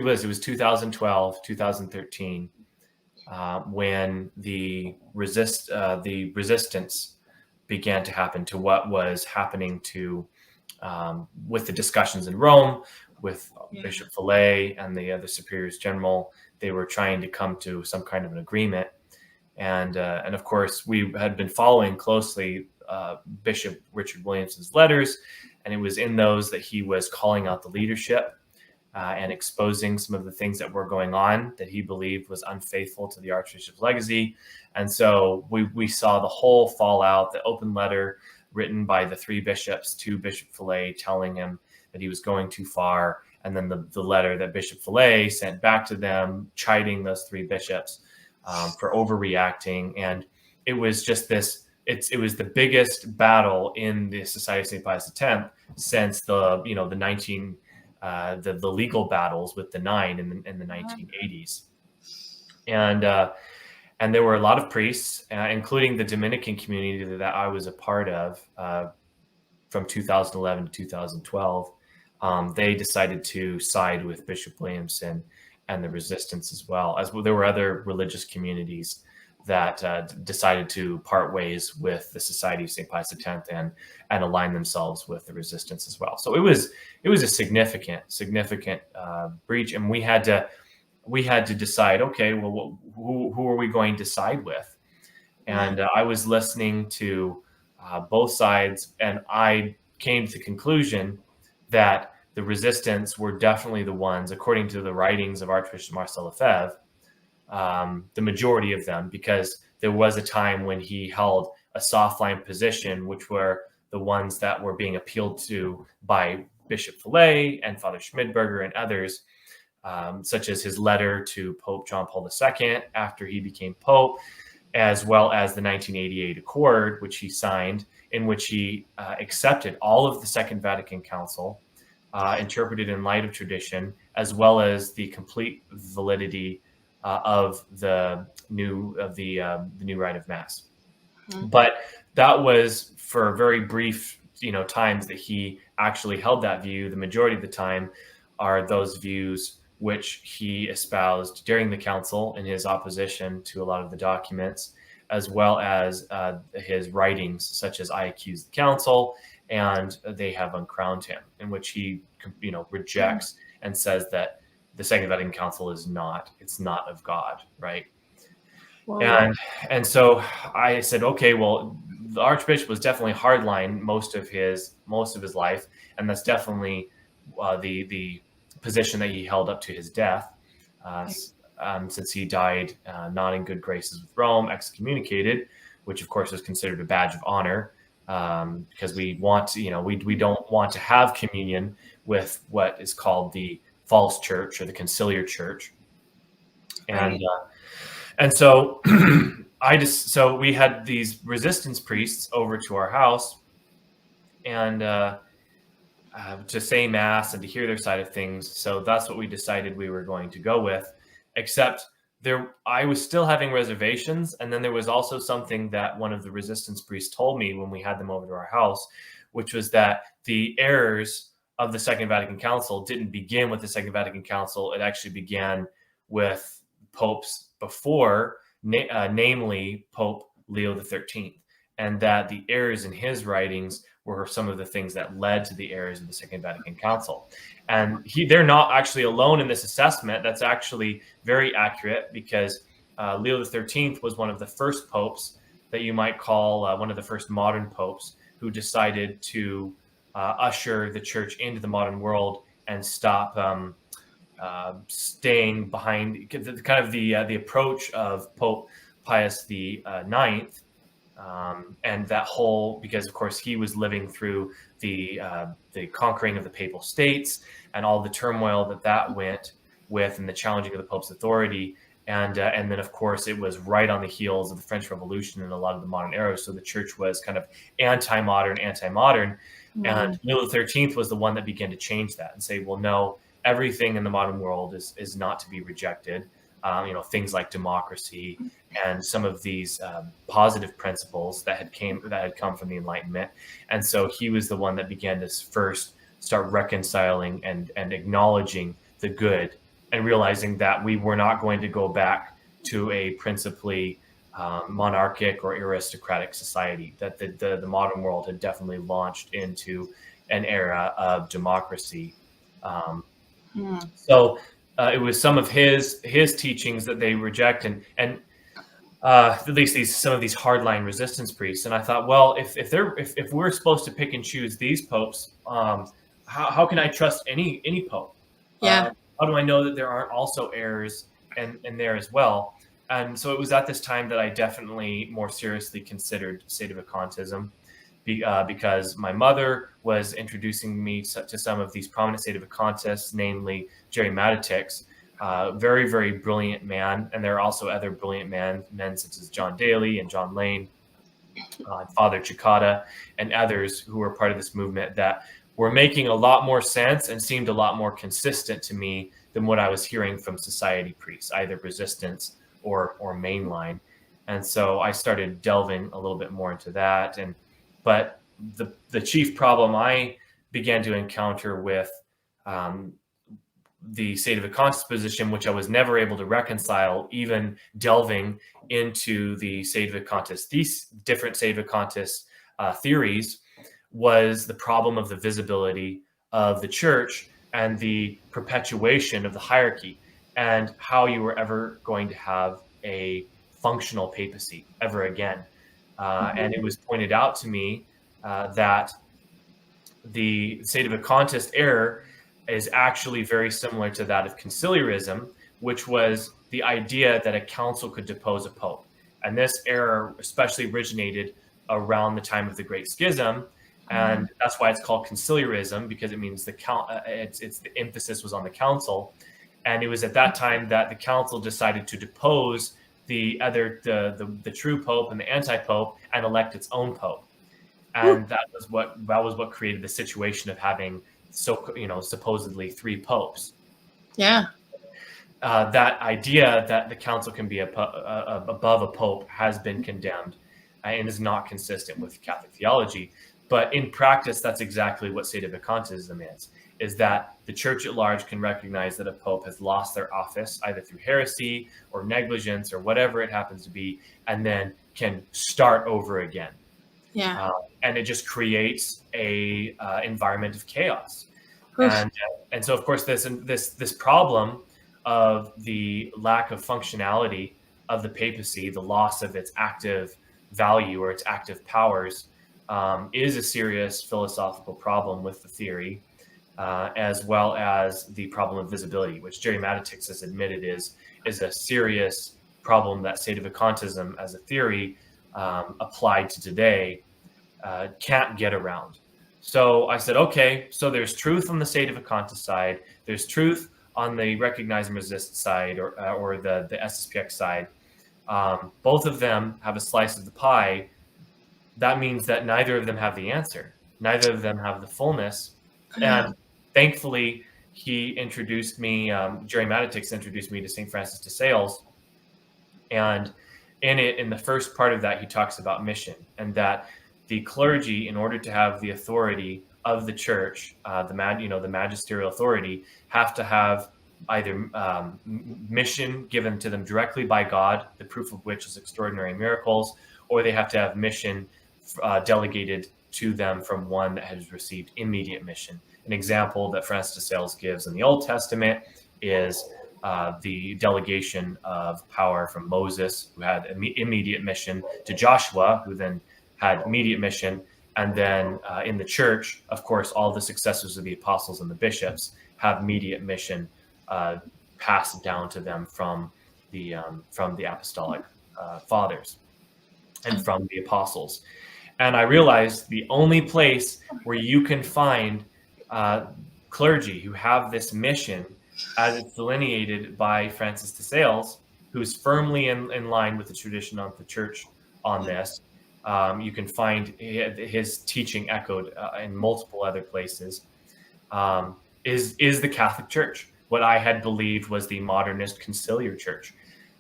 it was 2012, 2013, when the resistance began to happen to what was happening to with the discussions in Rome with Bishop Fillet and the other superiors general. They were trying to come to some kind of an agreement, and of course we had been following closely Bishop Richard Williamson's letters, and it was in those that he was calling out the leadership and exposing some of the things that were going on that he believed was unfaithful to the Archbishop's legacy. And so we saw the whole fallout, the open letter written by the three bishops to Bishop Fillet telling him that he was going too far, and then the letter that Bishop Fillet sent back to them chiding those three bishops for overreacting. And it was just this, it was the biggest battle in the Society of St. Pius X since the legal battles with the Nine in the 1980s. And there were a lot of priests, including the Dominican community that I was a part of from 2011 to 2012. They decided to side with Bishop Williamson and the resistance as well. There were other religious communities that decided to part ways with the Society of St. Pius X and align themselves with the resistance as well. So it was a significant breach, and we had to decide, okay, well, who are we going to side with? And I was listening to both sides, and I came to the conclusion that the resistance were definitely the ones, according to the writings of Archbishop Marcel Lefebvre, the majority of them, because there was a time when he held a soft line position, which were the ones that were being appealed to by Bishop Fillet and Father Schmidberger and others, such as his letter to Pope John Paul II after he became Pope, as well as the 1988 Accord, which he signed, in which he accepted all of the Second Vatican Council, interpreted in light of tradition, as well as the complete validity of the new rite of Mass. But that was for very brief, times that he actually held that view. The majority of the time are those views which he espoused during the council in his opposition to a lot of the documents, as well as his writings, such as I Accuse the Council and They Have Uncrowned Him, in which he, rejects and says that the Second Vatican Council is not of God, right? Wow. And so I said, okay, well, the Archbishop was definitely hardline most of his life, and that's definitely the position that he held up to his death, since he died not in good graces with Rome, excommunicated, which of course is considered a badge of honor, because we want to, we don't want to have communion with what is called the false church or the conciliar church. And so so we had these resistance priests over to our house, and to say Mass and to hear their side of things. So that's what we decided we were going to go with, except I was still having reservations. And then there was also something that one of the resistance priests told me when we had them over to our house, which was that the errors of the Second Vatican Council didn't begin with the Second Vatican Council. It actually began with popes before, namely Pope Leo XIII, and that the errors in his writings were some of the things that led to the errors of the Second Vatican Council. And they're not actually alone in this assessment. That's actually very accurate, because Leo XIII was one of the first popes that you might call one of the first modern popes who decided to usher the church into the modern world and stop staying behind kind of the approach of Pope Pius IX. And that whole, because of course he was living through the conquering of the Papal States and all the turmoil that went with, and the challenging of the Pope's authority, and then of course it was right on the heels of the French Revolution and a lot of the modern eras. So the church was kind of anti-modern, and Leo XIII was the one that began to change that and say, well, no, everything in the modern world is not to be rejected. Things like democracy and some of these positive principles that had come from the Enlightenment. And so he was the one that began to first start reconciling and acknowledging the good and realizing that we were not going to go back to a principally monarchic or aristocratic society, that the modern world had definitely launched into an era of democracy. So it was some of his teachings that they reject, and at least some of these hardline resistance priests. And I thought, well, if we're supposed to pick and choose these popes, how can I trust any pope? Yeah. How do I know that there aren't also errors in there as well? And so it was at this time that I definitely more seriously considered Sedevacantism, because my mother was introducing me to some of these prominent Sedevacantists, namely Jerry Matitix, very, very brilliant man. And there are also other brilliant men such as John Daly and John Lane, Father Chicada, and others who were part of this movement that were making a lot more sense and seemed a lot more consistent to me than what I was hearing from society priests, either resistance or mainline. And so I started delving a little bit more into that. But the chief problem I began to encounter with the Sedevacantist position, which I was never able to reconcile, even delving into the these different Sedevacantist theories, was the problem of the visibility of the church and the perpetuation of the hierarchy, and how you were ever going to have a functional papacy ever again. And it was pointed out to me that the Sedevacantist error is actually very similar to that of conciliarism, which was the idea that a council could depose a pope. And this error especially originated around the time of the Great Schism, and that's why it's called conciliarism, because it means the emphasis was on the council. And it was at that time that the council decided to depose the true pope and the anti-pope and elect its own pope. And that was what created the situation of having supposedly three popes. Yeah. That idea that the council can be above a pope has been condemned and is not consistent with Catholic theology. But in practice, that's exactly what Sedevacantism is that the church at large can recognize that a pope has lost their office, either through heresy or negligence or whatever it happens to be, and then can start over again. Yeah. And it just creates a environment of chaos. Oof. And so, of course, this problem of the lack of functionality of the papacy, the loss of its active value or its active powers, is a serious philosophical problem with the theory, as well as the problem of visibility, which Jerry Matitix has admitted is a serious problem that Sedevacantism as a theory applied to today can't get around. So I said, okay, so there's truth on the Sedevacantist side, there's truth on the recognize and resist side, or the SSPX side. Both of them have a slice of the pie. That means that neither of them have the answer. Neither of them have the fullness. And thankfully, he introduced me, Jerry Matitix introduced me to St. Francis de Sales. And in the first part of that, he talks about mission, and that the clergy, in order to have the authority of the church, the magisterial authority, have to have either mission given to them directly by God, the proof of which is extraordinary miracles, or they have to have mission delegated to them from one that has received immediate mission. An example that Francis de Sales gives in the Old Testament is the delegation of power from Moses, who had immediate mission, to Joshua, who then had immediate mission. And then in the church, of course, all the successors of the apostles and the bishops have immediate mission passed down to them from the apostolic fathers and from the apostles. And I realized the only place where you can find clergy who have this mission, as it's delineated by Francis de Sales, who's firmly in line with the tradition of the church on this. You can find his teaching echoed in multiple other places, is the Catholic Church, what I had believed was the modernist conciliar church.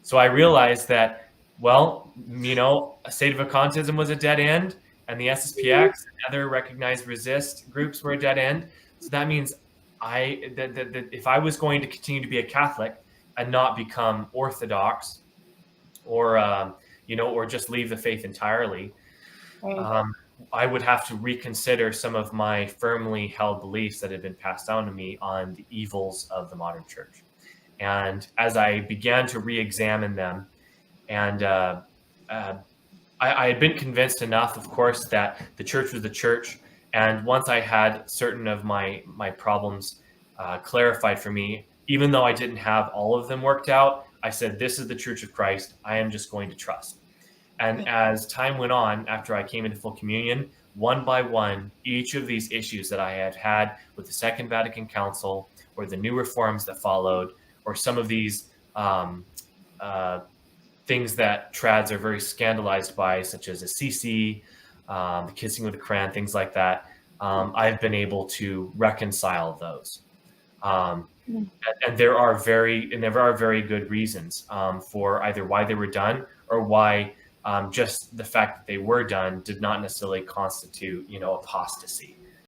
So I realized that, well, Sedevacantism was a dead end, and the SSPX and other recognized resist groups were a dead end. So that means that if I was going to continue to be a Catholic and not become Orthodox, or or just leave the faith entirely, Right. I would have to reconsider some of my firmly held beliefs that had been passed down to me on the evils of the modern church. And as I began to re-examine them, and I had been convinced enough, of course, that the church was the church. And once I had certain of my problems clarified for me, even though I didn't have all of them worked out, I said, "This is the Church of Christ. I am just going to trust." And Yeah. as time went on, after I came into full communion, one by one, each of these issues that I had had with the Second Vatican Council, or the new reforms that followed, or some of these uh, things that trads are very scandalized by, such as Assisi, the kissing with the crayon, things like that, I've been able to reconcile those. Mm. And there are very good reasons for either why they were done, or why just the fact that they were done did not necessarily constitute, apostasy.